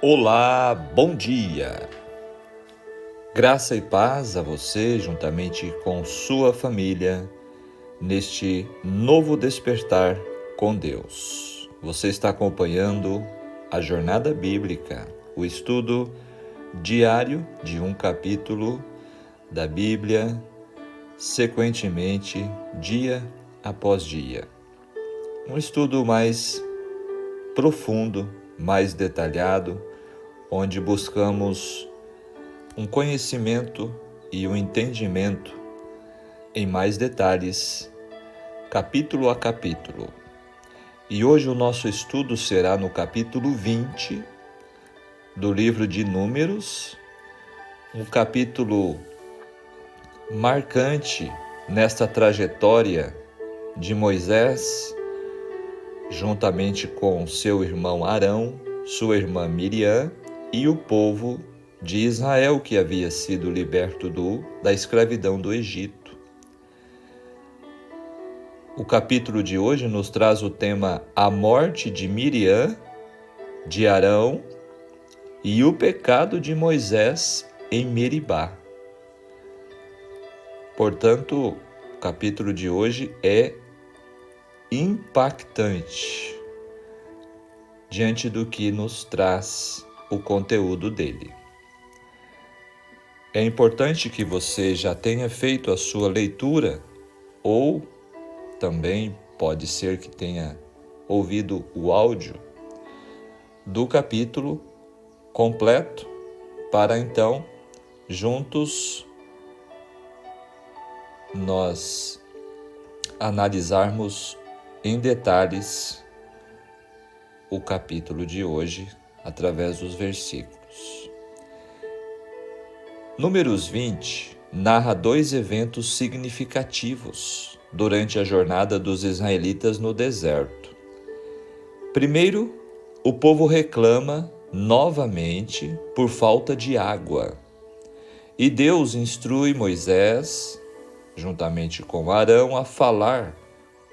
Olá, bom dia! Graça e paz a você, juntamente com sua família, neste novo despertar com Deus. Você está acompanhando a Jornada Bíblica, o estudo diário de um capítulo da Bíblia, sequentemente, dia após dia. Um estudo mais profundo, mais detalhado, onde buscamos um conhecimento e um entendimento em mais detalhes, capítulo a capítulo. E hoje o nosso estudo será no capítulo 20 do livro de Números, um capítulo marcante nesta trajetória de Moisés, juntamente com seu irmão Arão, sua irmã Miriam e o povo de Israel que havia sido liberto da escravidão do Egito. O capítulo de hoje nos traz o tema A morte de Miriam, de Arão e o pecado de Moisés em Meribá. Portanto, o capítulo de hoje é impactante diante do que nos traz o conteúdo dele. É importante que você já tenha feito a sua leitura ou também pode ser que tenha ouvido o áudio do capítulo completo para então juntos nós analisarmos em detalhes o capítulo de hoje através dos versículos. Números 20 narra dois eventos significativos durante a jornada dos israelitas no deserto. Primeiro, o povo reclama novamente por falta de água. E Deus instrui Moisés, juntamente com Arão, a falar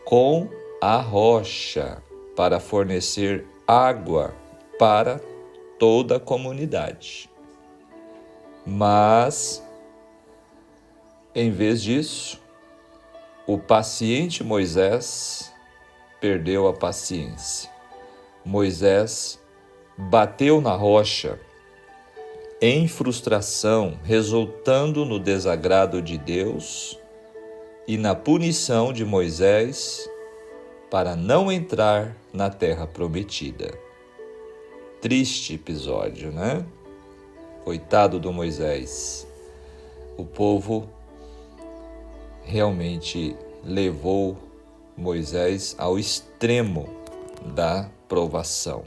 com a rocha para fornecer água para toda a comunidade. Mas, em vez disso, o paciente Moisés perdeu a paciência. Moisés bateu na rocha em frustração, resultando no desagrado de Deus e na punição de Moisés para não entrar na terra prometida. Triste episódio, né? Coitado do Moisés. O povo realmente levou Moisés ao extremo da provação.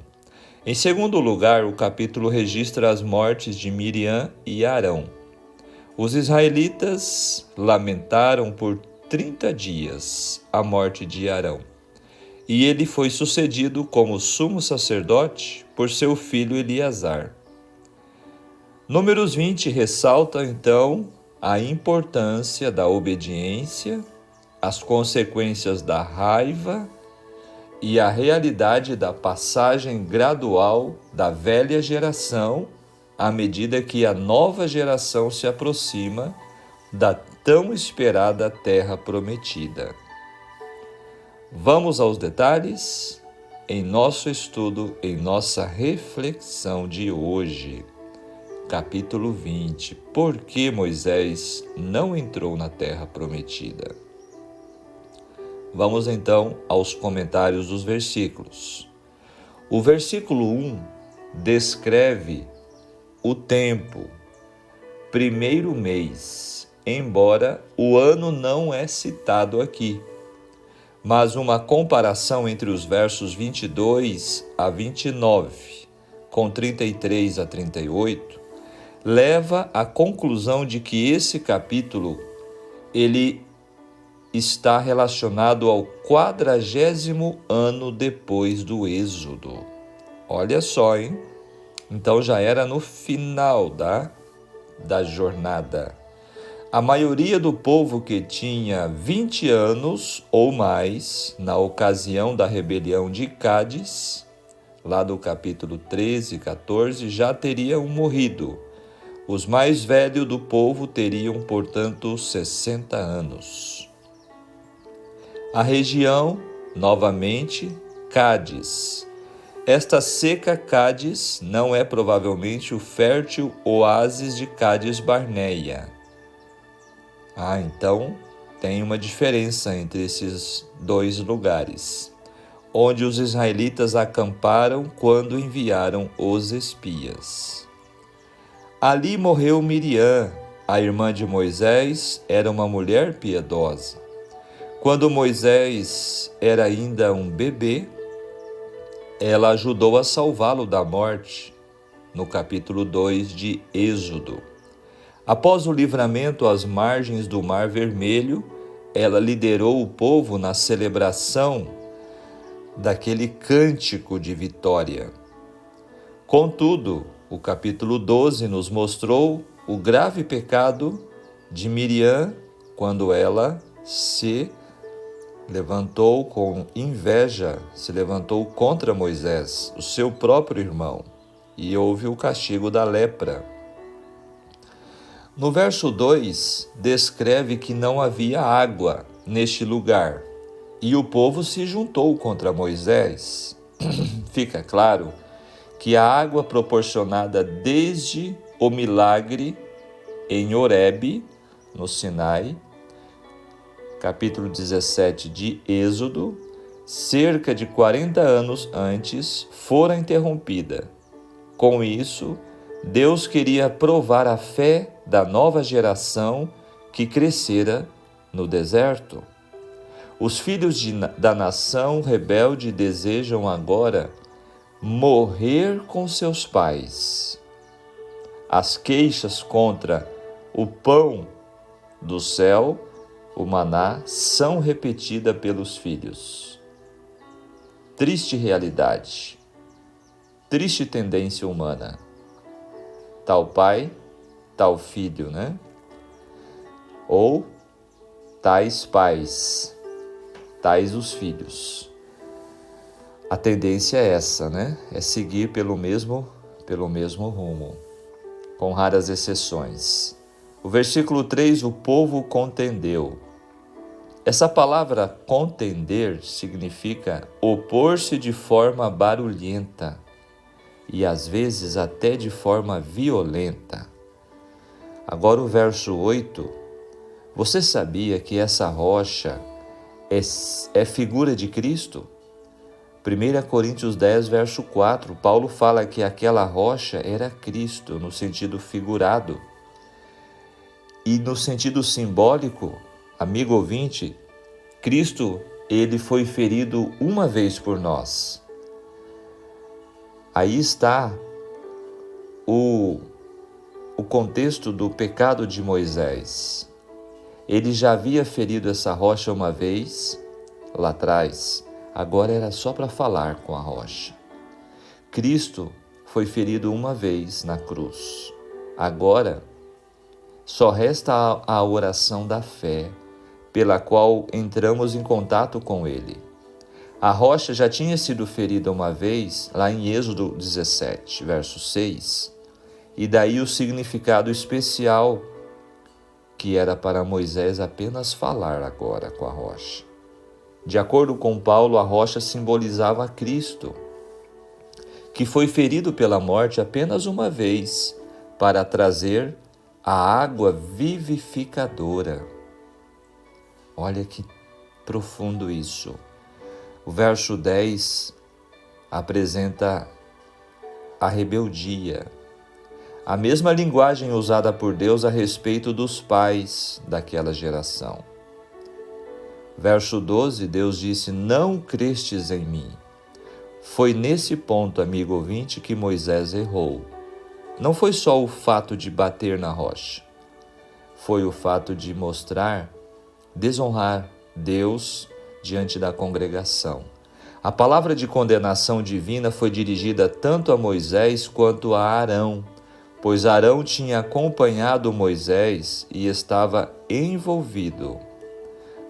Em segundo lugar, o capítulo registra as mortes de Miriam e Arão. Os israelitas lamentaram por 30 dias a morte de Arão, e ele foi sucedido como sumo sacerdote por seu filho Eleazar. Números 20 ressalta, então, a importância da obediência, as consequências da raiva e a realidade da passagem gradual da velha geração à medida que a nova geração se aproxima da tão esperada terra prometida. Vamos aos detalhes em nosso estudo, em nossa reflexão de hoje. Capítulo 20. Por que Moisés não entrou na terra prometida? Vamos então aos comentários dos versículos. O versículo 1 descreve o tempo, primeiro mês, embora o ano não é citado aqui, mas uma comparação entre os versos 22 a 29, com 33 a 38, leva à conclusão de que esse capítulo ele está relacionado ao 40º ano depois do Êxodo. Olha só, hein? Então já era no final da jornada. A maioria do povo que tinha 20 anos ou mais na ocasião da rebelião de Cádiz, lá do capítulo 13 e 14, já teriam morrido. Os mais velhos do povo teriam, portanto, 60 anos. A região, novamente, Cádiz. Esta seca Cádiz não é provavelmente o fértil oásis de Cádiz Barneia. Então tem uma diferença entre esses dois lugares, onde os israelitas acamparam quando enviaram os espias. Ali morreu Miriam, a irmã de Moisés, era uma mulher piedosa. Quando Moisés era ainda um bebê, ela ajudou a salvá-lo da morte, no capítulo 2 de Êxodo. Após o livramento às margens do Mar Vermelho, ela liderou o povo na celebração daquele cântico de vitória. Contudo, o capítulo 12 nos mostrou o grave pecado de Miriam quando ela se levantou com inveja, se levantou contra Moisés, o seu próprio irmão, e houve o castigo da lepra. No verso 2, descreve que não havia água neste lugar, e o povo se juntou contra Moisés. Fica claro que a água proporcionada desde o milagre em Horebe, no Sinai, capítulo 17 de Êxodo, cerca de 40 anos antes, fora interrompida. Com isso, Deus queria provar a fé da nova geração que crescera no deserto. Os filhos da nação rebelde desejam agora morrer com seus pais. As queixas contra o pão do céu, o maná, são repetidas pelos filhos. Triste realidade, triste tendência humana. Tal pai, tal filho, né? Ou tais pais, tais os filhos. A tendência é essa, né? É seguir pelo mesmo rumo, com raras exceções. O versículo 3, o povo contendeu. Essa palavra contender significa opor-se de forma barulhenta e às vezes até de forma violenta. Agora o verso 8, você sabia que essa rocha é figura de Cristo? 1 Coríntios 10, verso 4, Paulo fala que aquela rocha era Cristo, no sentido figurado. E no sentido simbólico, amigo ouvinte, Cristo, ele foi ferido uma vez por nós. Aí está o contexto do pecado de Moisés. Ele já havia ferido essa rocha uma vez, lá atrás, agora era só para falar com a rocha. Cristo foi ferido uma vez na cruz. Agora, só resta a oração da fé, pela qual entramos em contato com Ele. A rocha já tinha sido ferida uma vez, lá em Êxodo 17, verso 6, e daí o significado especial, que era para Moisés apenas falar agora com a rocha. De acordo com Paulo, a rocha simbolizava Cristo, que foi ferido pela morte apenas uma vez, para trazer a água vivificadora. Olha que profundo isso. O verso 10 apresenta a rebeldia. A mesma linguagem usada por Deus a respeito dos pais daquela geração. Verso 12, Deus disse: não crestes em mim. Foi nesse ponto, amigo ouvinte, que Moisés errou. Não foi só o fato de bater na rocha, foi o fato de desonrar Deus diante da congregação. A palavra de condenação divina foi dirigida tanto a Moisés quanto a Arão, pois Arão tinha acompanhado Moisés e estava envolvido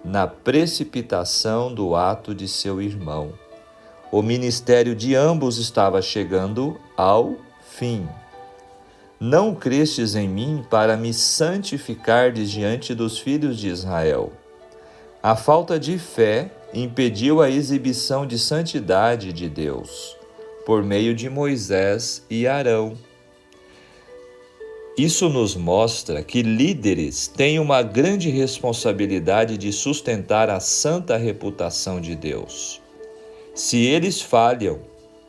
na precipitação do ato de seu irmão. O ministério de ambos estava chegando ao fim. Não crestes em mim para me santificardes diante dos filhos de Israel. A falta de fé impediu a exibição de santidade de Deus, por meio de Moisés e Arão. Isso nos mostra que líderes têm uma grande responsabilidade de sustentar a santa reputação de Deus. Se eles falham,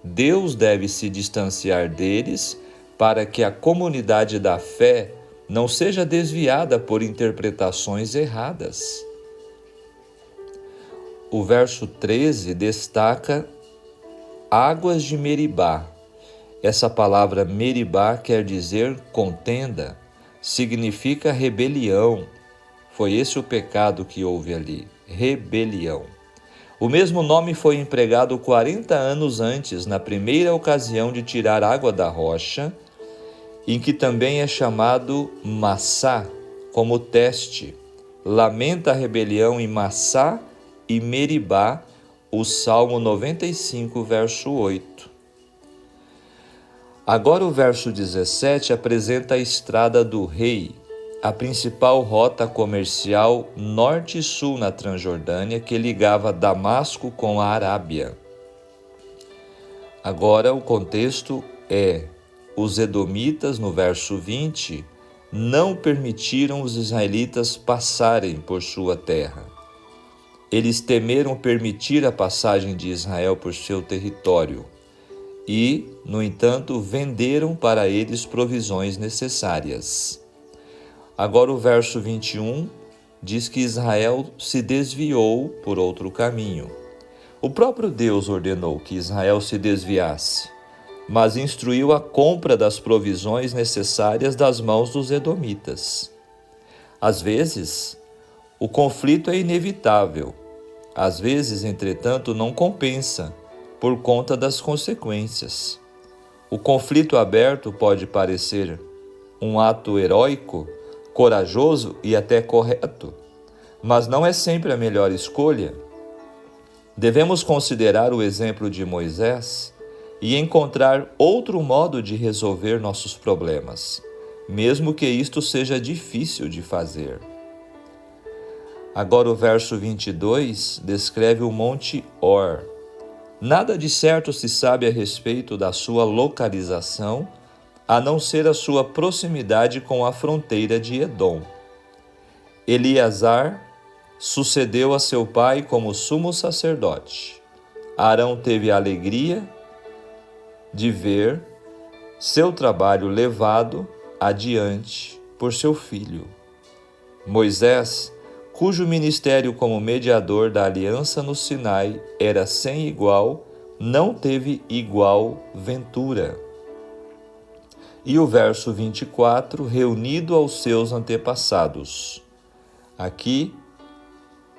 Deus deve se distanciar deles para que a comunidade da fé não seja desviada por interpretações erradas. O verso 13 destaca águas de Meribá. Essa palavra Meribá quer dizer contenda, significa rebelião. Foi esse o pecado que houve ali, rebelião. O mesmo nome foi empregado 40 anos antes, na primeira ocasião de tirar água da rocha, em que também é chamado Massá, como teste. Lamenta a rebelião em Massá e Meribá, o Salmo 95, verso 8. Agora o verso 17 apresenta a Estrada do Rei, a principal rota comercial norte e sul na Transjordânia que ligava Damasco com a Arábia. Agora o contexto é: os edomitas, no verso 20, não permitiram os israelitas passarem por sua terra. Eles temeram permitir a passagem de Israel por seu território e, no entanto, venderam para eles provisões necessárias. Agora o verso 21 diz que Israel se desviou por outro caminho. O próprio Deus ordenou que Israel se desviasse, mas instruiu a compra das provisões necessárias das mãos dos edomitas. Às vezes, o conflito é inevitável. Às vezes, entretanto, não compensa, por conta das consequências. O conflito aberto pode parecer um ato heróico, corajoso e até correto, mas não é sempre a melhor escolha. Devemos considerar o exemplo de Moisés e encontrar outro modo de resolver nossos problemas, mesmo que isto seja difícil de fazer. Agora o verso 22 descreve o Monte Hor. Nada de certo se sabe a respeito da sua localização, a não ser a sua proximidade com a fronteira de Edom. Eleazar sucedeu a seu pai como sumo sacerdote. Arão teve a alegria de ver seu trabalho levado adiante por seu filho. Moisés, cujo ministério como mediador da aliança no Sinai era sem igual, não teve igual ventura. E o verso 24, reunido aos seus antepassados. Aqui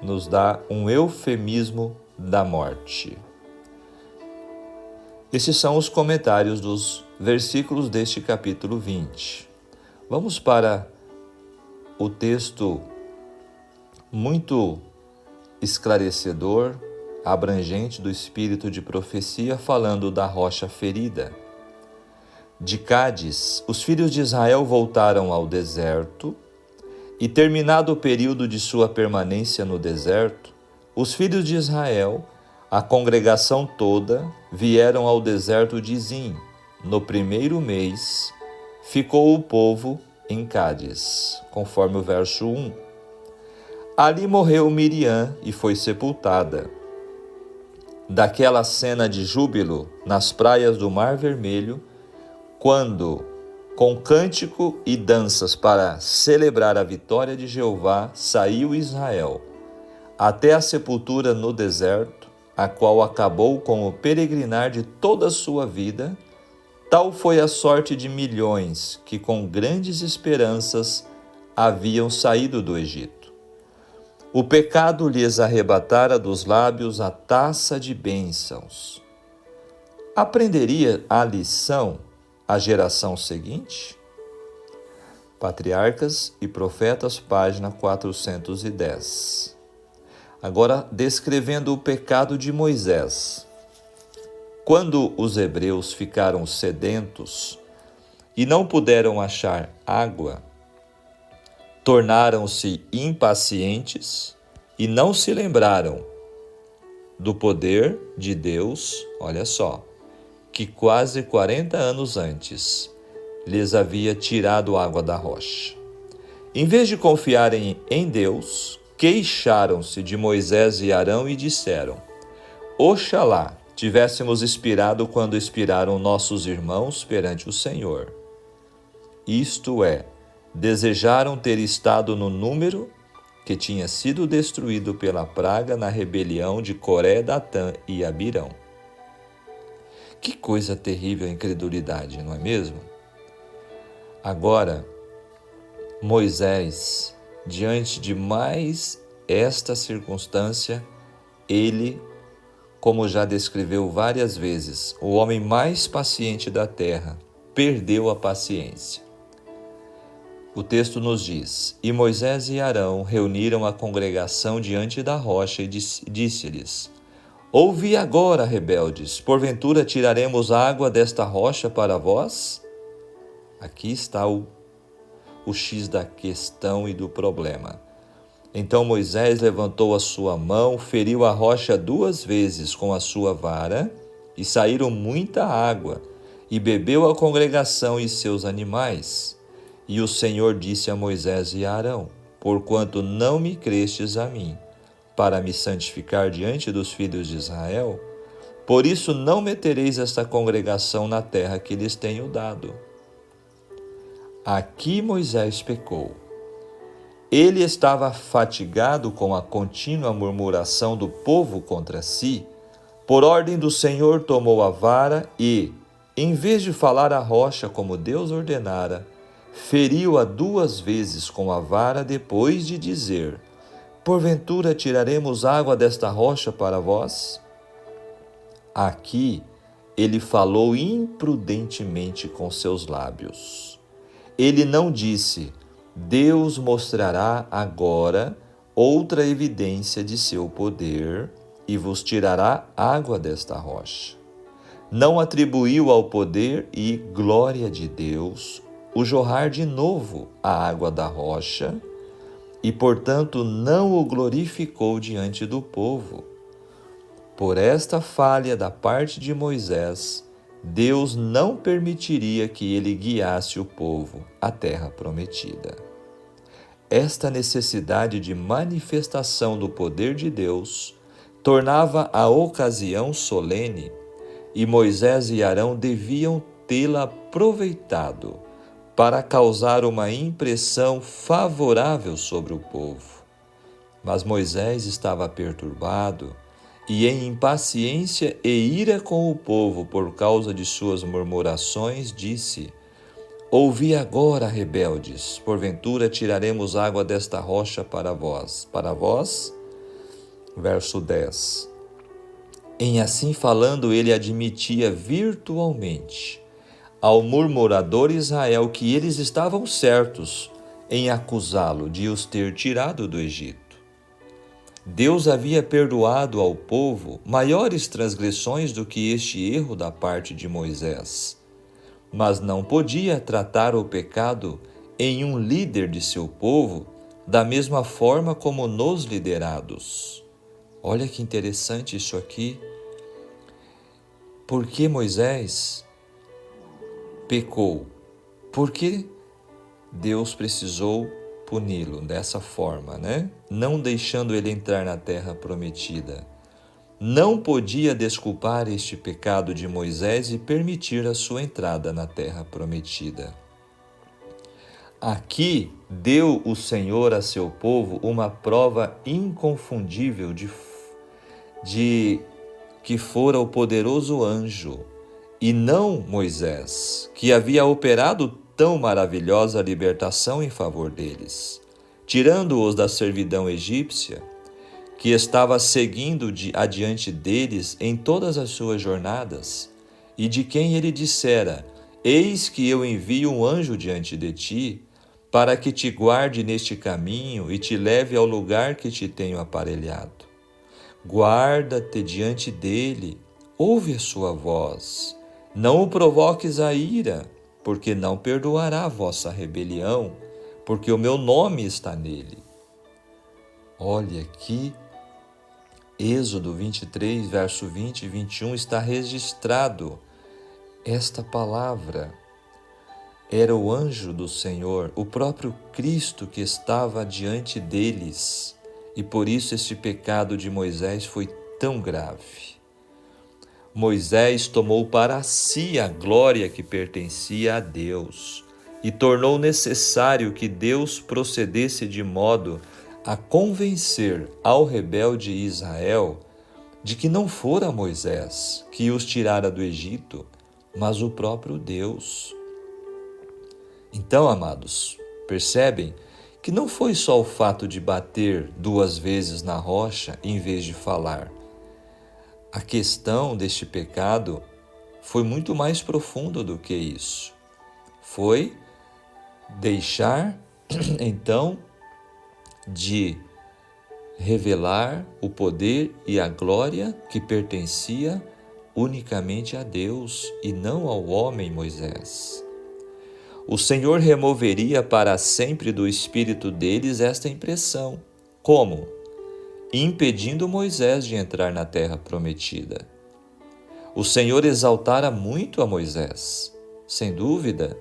nos dá um eufemismo da morte. Esses são os comentários dos versículos deste capítulo 20. Vamos para o texto muito esclarecedor, abrangente do espírito de profecia, falando da rocha ferida. De Cádiz, os filhos de Israel voltaram ao deserto, e terminado o período de sua permanência no deserto, os filhos de Israel, a congregação toda, vieram ao deserto de Zim. No primeiro mês, ficou o povo em Cádiz, conforme o verso 1. Ali morreu Miriam e foi sepultada. Daquela cena de júbilo nas praias do Mar Vermelho, quando, com cântico e danças para celebrar a vitória de Jeová, saiu Israel, até a sepultura no deserto, a qual acabou com o peregrinar de toda a sua vida, tal foi a sorte de milhões que com grandes esperanças haviam saído do Egito. O pecado lhes arrebatara dos lábios a taça de bênçãos. Aprenderia a lição a geração seguinte? Patriarcas e Profetas, página 410. Agora, descrevendo o pecado de Moisés. Quando os hebreus ficaram sedentos e não puderam achar água, tornaram-se impacientes e não se lembraram do poder de Deus, olha só, que quase 40 anos antes lhes havia tirado água da rocha. Em vez de confiarem em Deus, queixaram-se de Moisés e Arão e disseram: Oxalá tivéssemos expirado quando expiraram nossos irmãos perante o Senhor. Isto é, desejaram ter estado no número que tinha sido destruído pela praga na rebelião de Coré, Datã e Abirão. Que coisa terrível a incredulidade, não é mesmo? Agora, Moisés, diante de mais esta circunstância, ele, como já descreveu várias vezes, o homem mais paciente da terra, perdeu a paciência. O texto nos diz: E Moisés e Arão reuniram a congregação diante da rocha e disse-lhes: Ouvi agora, rebeldes, porventura tiraremos água desta rocha para vós? Aqui está o X da questão e do problema. Então Moisés levantou a sua mão, feriu a rocha 2 vezes com a sua vara, e saíram muita água, e bebeu a congregação e seus animais. E o Senhor disse a Moisés e a Arão: Porquanto não me crestes a mim, para me santificar diante dos filhos de Israel, por isso não metereis esta congregação na terra que lhes tenho dado. Aqui Moisés pecou. Ele estava fatigado com a contínua murmuração do povo contra si. Por ordem do Senhor tomou a vara e, em vez de falar à rocha como Deus ordenara, feriu-a 2 vezes com a vara depois de dizer: Porventura tiraremos água desta rocha para vós? Aqui ele falou imprudentemente com seus lábios. Ele não disse: Deus mostrará agora outra evidência de seu poder e vos tirará água desta rocha. Não atribuiu ao poder e glória de Deus o jorrar de novo a água da rocha e, portanto, não o glorificou diante do povo. Por esta falha da parte de Moisés, Deus não permitiria que ele guiasse o povo à terra prometida. Esta necessidade de manifestação do poder de Deus tornava a ocasião solene e Moisés e Arão deviam tê-la aproveitado para causar uma impressão favorável sobre o povo. Mas Moisés estava perturbado e em impaciência e ira com o povo por causa de suas murmurações, disse: Ouvi agora, rebeldes, porventura tiraremos água desta rocha para vós. Para vós? Verso 10. Em assim falando, ele admitia virtualmente ao murmurador Israel que eles estavam certos em acusá-lo de os ter tirado do Egito. Deus havia perdoado ao povo maiores transgressões do que este erro da parte de Moisés, mas não podia tratar o pecado em um líder de seu povo da mesma forma como nos liderados. Olha que interessante isso aqui. Por que Moisés pecou? Por que Deus precisou puni-lo dessa forma, né? Não deixando ele entrar na terra prometida. Não podia desculpar este pecado de Moisés e permitir a sua entrada na terra prometida. Aqui deu o Senhor a seu povo uma prova inconfundível de que fora o poderoso anjo, e não Moisés, que havia operado tão maravilhosa libertação em favor deles, tirando-os da servidão egípcia, que estava seguindo adiante deles em todas as suas jornadas, e de quem ele dissera: Eis que eu envio um anjo diante de ti, para que te guarde neste caminho e te leve ao lugar que te tenho aparelhado. Guarda-te diante dele, ouve a sua voz. Não o provoques a ira, porque não perdoará a vossa rebelião, porque o meu nome está nele. Olha aqui, Êxodo 23, verso 20 e 21, está registrado esta palavra. Era o anjo do Senhor, o próprio Cristo que estava diante deles, e por isso este pecado de Moisés foi tão grave. Moisés tomou para si a glória que pertencia a Deus e tornou necessário que Deus procedesse de modo a convencer ao rebelde Israel de que não fora Moisés que os tirara do Egito, mas o próprio Deus. Então, amados, percebem que não foi só o fato de bater 2 vezes na rocha em vez de falar. A questão deste pecado foi muito mais profunda do que isso. Foi deixar, então, de revelar o poder e a glória que pertencia unicamente a Deus e não ao homem Moisés. O Senhor removeria para sempre do espírito deles esta impressão. Como? Impedindo Moisés de entrar na terra prometida. O Senhor exaltara muito a Moisés. Sem dúvida,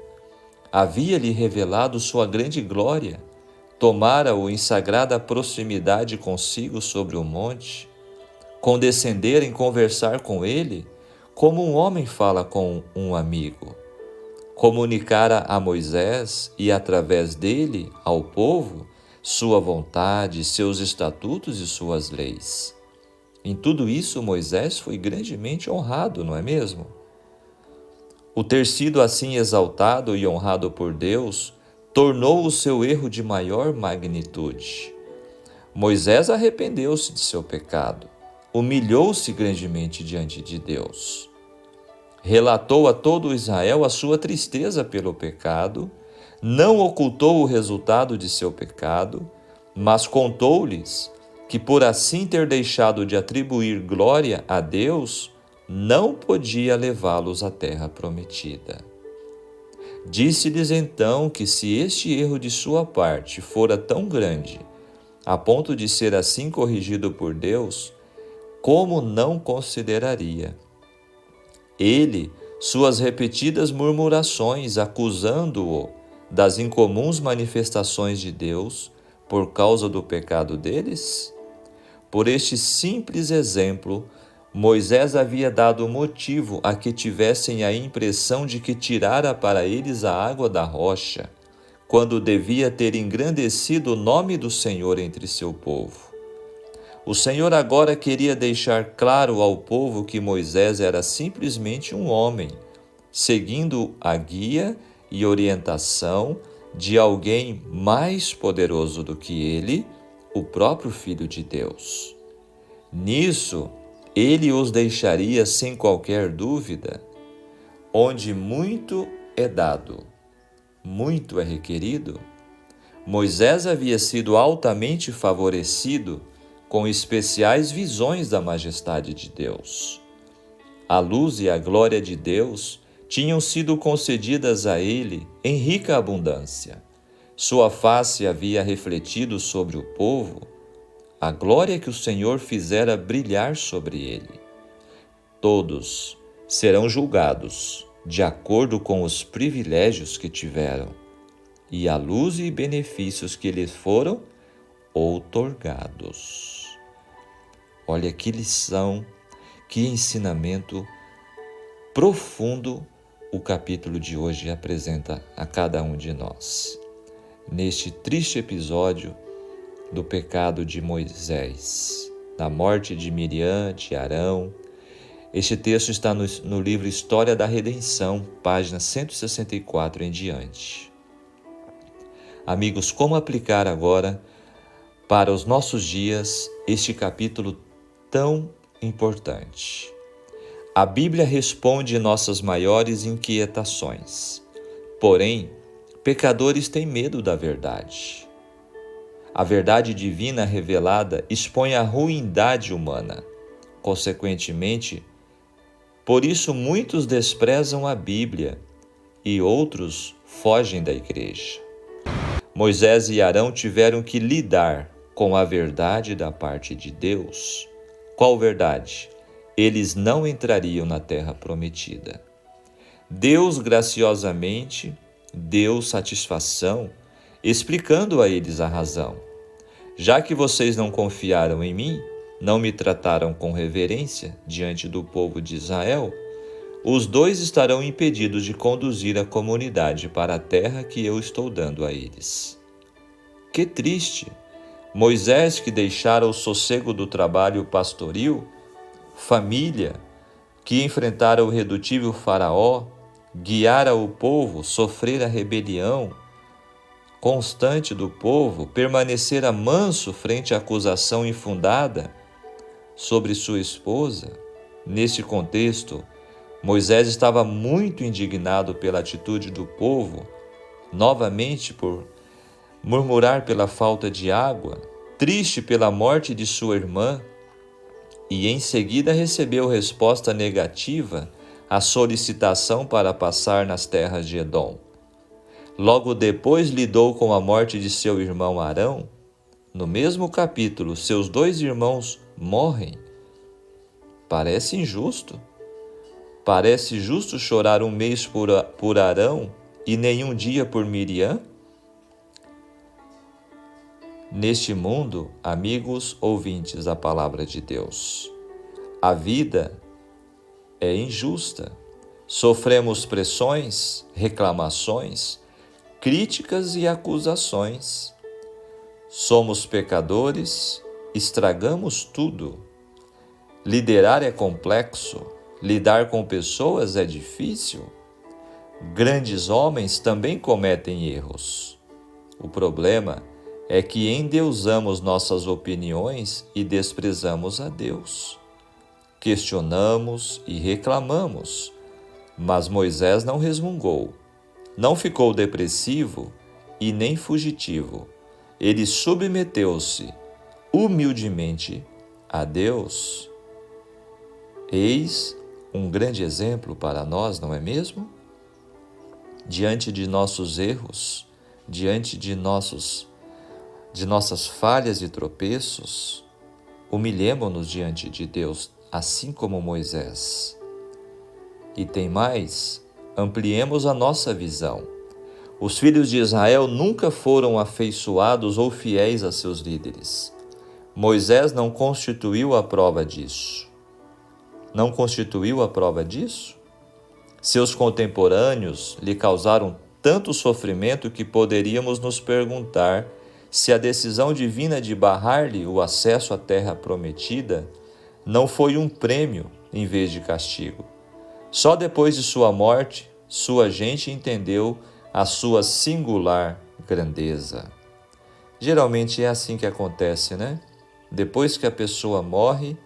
havia-lhe revelado sua grande glória, tomara-o em sagrada proximidade consigo sobre o monte, condescendera em conversar com ele, como um homem fala com um amigo. Comunicara a Moisés e, através dele, ao povo, sua vontade, seus estatutos e suas leis. Em tudo isso, Moisés foi grandemente honrado, não é mesmo? O ter sido assim exaltado e honrado por Deus tornou o seu erro de maior magnitude. Moisés arrependeu-se de seu pecado, humilhou-se grandemente diante de Deus. Relatou a todo Israel a sua tristeza pelo pecado, não ocultou o resultado de seu pecado, mas contou-lhes que por assim ter deixado de atribuir glória a Deus, não podia levá-los à terra prometida. Disse-lhes então que se este erro de sua parte fora tão grande, a ponto de ser assim corrigido por Deus, como não consideraria ele suas repetidas murmurações acusando-o das incomuns manifestações de Deus por causa do pecado deles? Por este simples exemplo, Moisés havia dado motivo a que tivessem a impressão de que tirara para eles a água da rocha, quando devia ter engrandecido o nome do Senhor entre seu povo. O Senhor agora queria deixar claro ao povo que Moisés era simplesmente um homem, seguindo a guia e orientação de alguém mais poderoso do que ele, o próprio Filho de Deus. Nisso, ele os deixaria sem qualquer dúvida. Onde muito é dado, muito é requerido. Moisés havia sido altamente favorecido com especiais visões da majestade de Deus. A luz e a glória de Deus tinham sido concedidas a ele em rica abundância. Sua face havia refletido sobre o povo a glória que o Senhor fizera brilhar sobre ele. Todos serão julgados de acordo com os privilégios que tiveram e a luz e benefícios que lhes foram outorgados. Olha que lição, que ensinamento profundo o capítulo de hoje apresenta a cada um de nós. Neste triste episódio do pecado de Moisés, da morte de Miriam, de Arão, este texto está no livro História da Redenção, página 164 em diante. Amigos, como aplicar agora para os nossos dias este capítulo tão importante? A Bíblia responde nossas maiores inquietações. Porém, pecadores têm medo da verdade. A verdade divina revelada expõe a ruindade humana. Consequentemente, Por isso muitos desprezam a Bíblia e outros fogem da igreja. Moisés e Arão tiveram que lidar com a verdade da parte de Deus. Qual verdade? Eles não entrariam na terra prometida. Deus graciosamente deu satisfação, explicando a eles a razão. Já que vocês não confiaram em mim, não me trataram com reverência diante do povo de Israel, os dois estarão impedidos de conduzir a comunidade para a terra que eu estou dando a eles. Que triste! Moisés, que deixara o sossego do trabalho pastoril, família, que enfrentara o redutível Faraó, guiara o povo, sofrera a rebelião constante do povo, permanecera manso frente à acusação infundada sobre sua esposa. Nesse contexto, Moisés estava muito indignado pela atitude do povo, novamente por murmurar pela falta de água, triste pela morte de sua irmã, e em seguida recebeu resposta negativa à solicitação para passar nas terras de Edom. Logo depois lidou com a morte de seu irmão Arão. No mesmo capítulo, seus dois irmãos morrem. Parece injusto. Parece justo chorar um mês por Arão e nenhum dia por Miriam? Neste mundo, amigos ouvintes da palavra de Deus, a vida é injusta. Sofremos pressões, reclamações, críticas e acusações. Somos pecadores, estragamos tudo. Liderar é complexo, lidar com pessoas é difícil. Grandes homens também cometem erros. O problema é que endeusamos nossas opiniões e desprezamos a Deus. Questionamos e reclamamos, mas Moisés não resmungou, não ficou depressivo e nem fugitivo. Ele submeteu-se humildemente a Deus. Eis um grande exemplo para nós, não é mesmo? Diante de nossos erros, diante de nossas falhas e tropeços, humilhemo-nos diante de Deus, assim como Moisés. E tem mais, ampliemos a nossa visão. Os filhos de Israel nunca foram afeiçoados ou fiéis a seus líderes. Moisés não constituiu a prova disso. Não constituiu a prova disso? Seus contemporâneos lhe causaram tanto sofrimento que poderíamos nos perguntar se a decisão divina de barrar-lhe o acesso à terra prometida não foi um prêmio em vez de castigo. Só depois de sua morte, sua gente entendeu a sua singular grandeza. Geralmente é assim que acontece, né? Depois que a pessoa morre,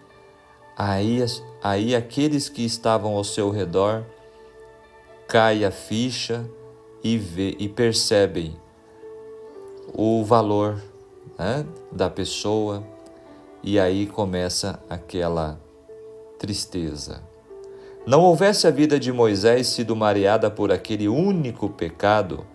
aí aqueles que estavam ao seu redor cai a ficha e percebem o valor, né, da pessoa, e aí começa aquela tristeza. Não houvesse a vida de Moisés sido mareada por aquele único pecado,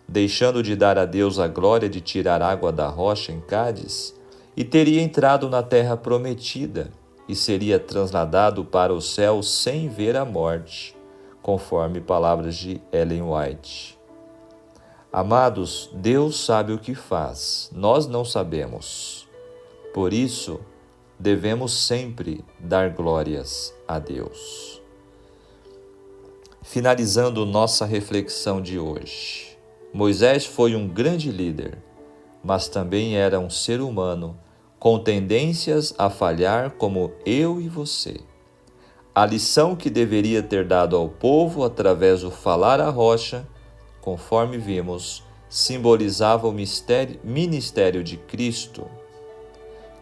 deixando de dar a Deus a glória de tirar água da rocha em Cádiz, e teria entrado na terra prometida e seria trasladado para o céu sem ver a morte, conforme palavras de Ellen White. Amados, Deus sabe o que faz, nós não sabemos. Por isso, devemos sempre dar glórias a Deus. Finalizando nossa reflexão de hoje, Moisés foi um grande líder, mas também era um ser humano com tendências a falhar como eu e você. A lição que deveria ter dado ao povo através do falar à rocha, conforme vimos, simbolizava o ministério de Cristo,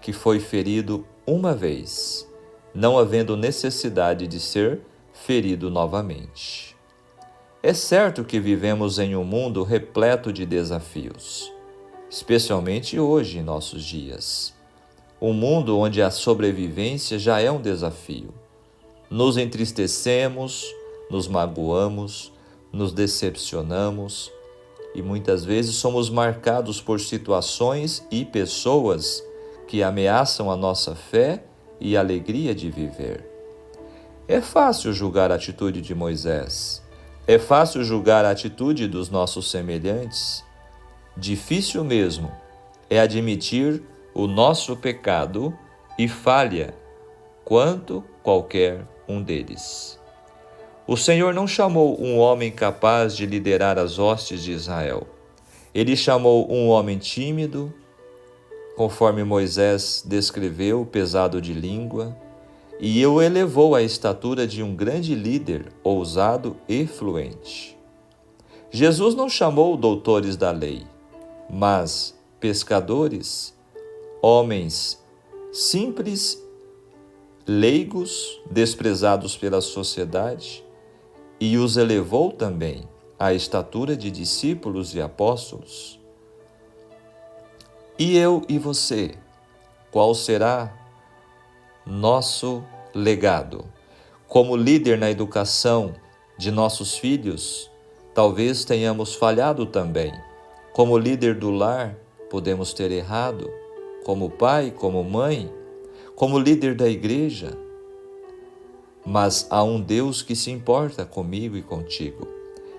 que foi ferido uma vez, não havendo necessidade de ser ferido novamente. É certo que vivemos em um mundo repleto de desafios, especialmente hoje em nossos dias. Um mundo onde a sobrevivência já é um desafio. nos entristecemos, nos magoamos, nos decepcionamos e muitas vezes somos marcados por situações e pessoas que ameaçam a nossa fé e a alegria de viver. É fácil julgar a atitude de Moisés. É fácil julgar a atitude dos nossos semelhantes. Difícil mesmo é admitir o nosso pecado e falha quanto qualquer um deles. O Senhor não chamou um homem capaz de liderar as hostes de Israel. Ele chamou um homem tímido, conforme Moisés descreveu, pesado de língua, e o elevou à estatura de um grande líder, ousado e fluente. Jesus não chamou doutores da lei, mas pescadores, homens simples, leigos, desprezados pela sociedade, e os elevou também à estatura de discípulos e apóstolos. E eu e você, qual será nosso legado? Como líder na educação de nossos filhos, talvez tenhamos falhado também. Como líder do lar, podemos ter errado. Como pai, como mãe, como líder da igreja. Mas há um Deus que se importa comigo e contigo,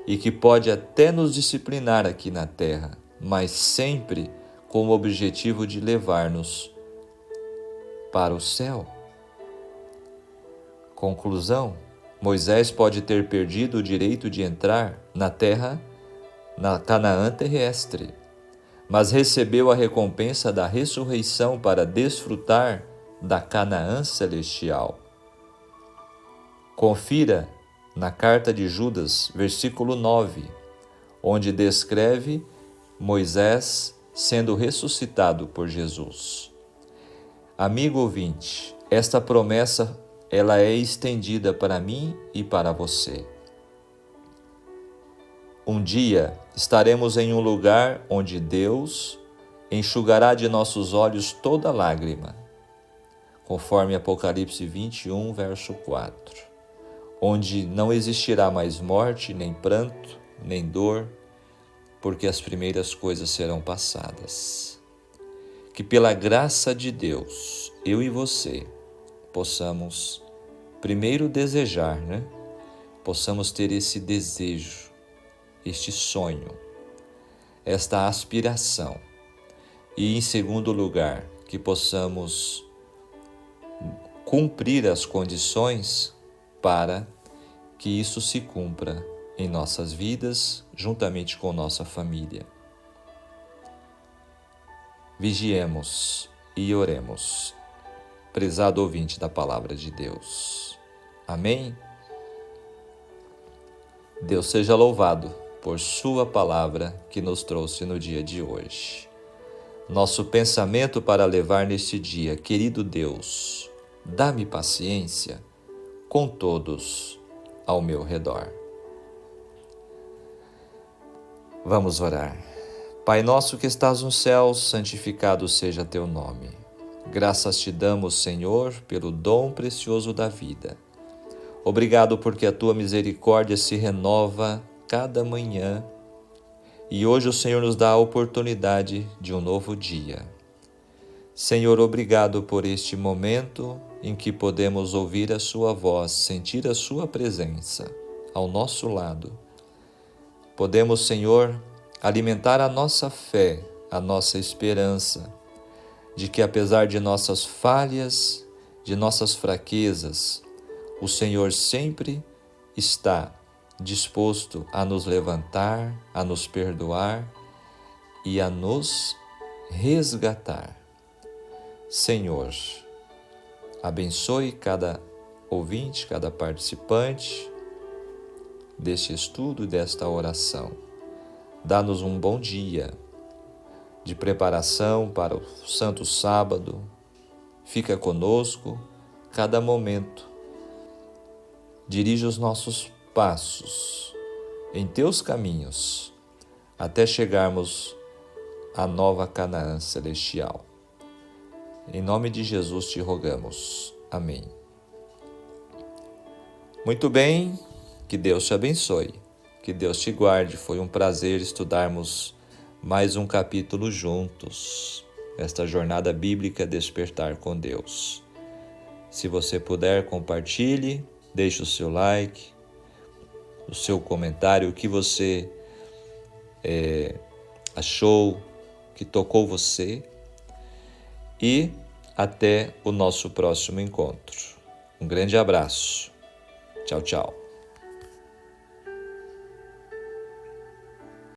e que pode até nos disciplinar aqui na terra, mas sempre com o objetivo de levar-nos para o céu. Conclusão: Moisés pode ter perdido o direito de entrar na terra, na Canaã terrestre, mas recebeu a recompensa da ressurreição para desfrutar da Canaã celestial. Confira na carta de Judas, versículo 9, onde descreve Moisés sendo ressuscitado por Jesus. Amigo ouvinte, esta promessa ela é estendida para mim e para você. Um dia estaremos em um lugar onde Deus enxugará de nossos olhos toda lágrima, conforme Apocalipse 21, verso 4. Onde não existirá mais morte, nem pranto, nem dor, porque as primeiras coisas serão passadas. Que pela graça de Deus, eu e você, possamos primeiro desejar, Possamos ter esse desejo, este sonho, esta aspiração. E em segundo lugar, que possamos cumprir as condições para que isso se cumpra em nossas vidas, juntamente com nossa família. Vigiemos e oremos, prezado ouvinte da Palavra de Deus. Amém? Deus seja louvado por sua palavra que nos trouxe no dia de hoje. Nosso pensamento para levar neste dia: querido Deus, dá-me paciência com todos ao meu redor. Vamos orar. Pai nosso que estás no céu, santificado seja teu nome. Graças te damos, Senhor, pelo dom precioso da vida. Obrigado porque a tua misericórdia se renova cada manhã e hoje o Senhor nos dá a oportunidade de um novo dia. Senhor, obrigado por este momento em que podemos ouvir a sua voz, sentir a sua presença ao nosso lado. Podemos, Senhor, alimentar a nossa fé, a nossa esperança, de que apesar de nossas falhas, de nossas fraquezas, o Senhor sempre está disposto a nos levantar, a nos perdoar e a nos resgatar. Senhor, abençoe cada ouvinte, cada participante deste estudo e desta oração. Dá-nos um bom dia de preparação para o Santo Sábado. Fica conosco cada momento. Dirige os nossos passos em teus caminhos até chegarmos à nova Canaã celestial. Em nome de Jesus te rogamos. Amém. Muito bem, que Deus te abençoe, que Deus te guarde. Foi um prazer estudarmos mais um capítulo juntos, esta jornada bíblica Despertar com Deus. Se você puder, compartilhe, deixe o seu like, o seu comentário, o que você achou, que tocou você, e até o nosso próximo encontro. Um grande abraço. Tchau, tchau.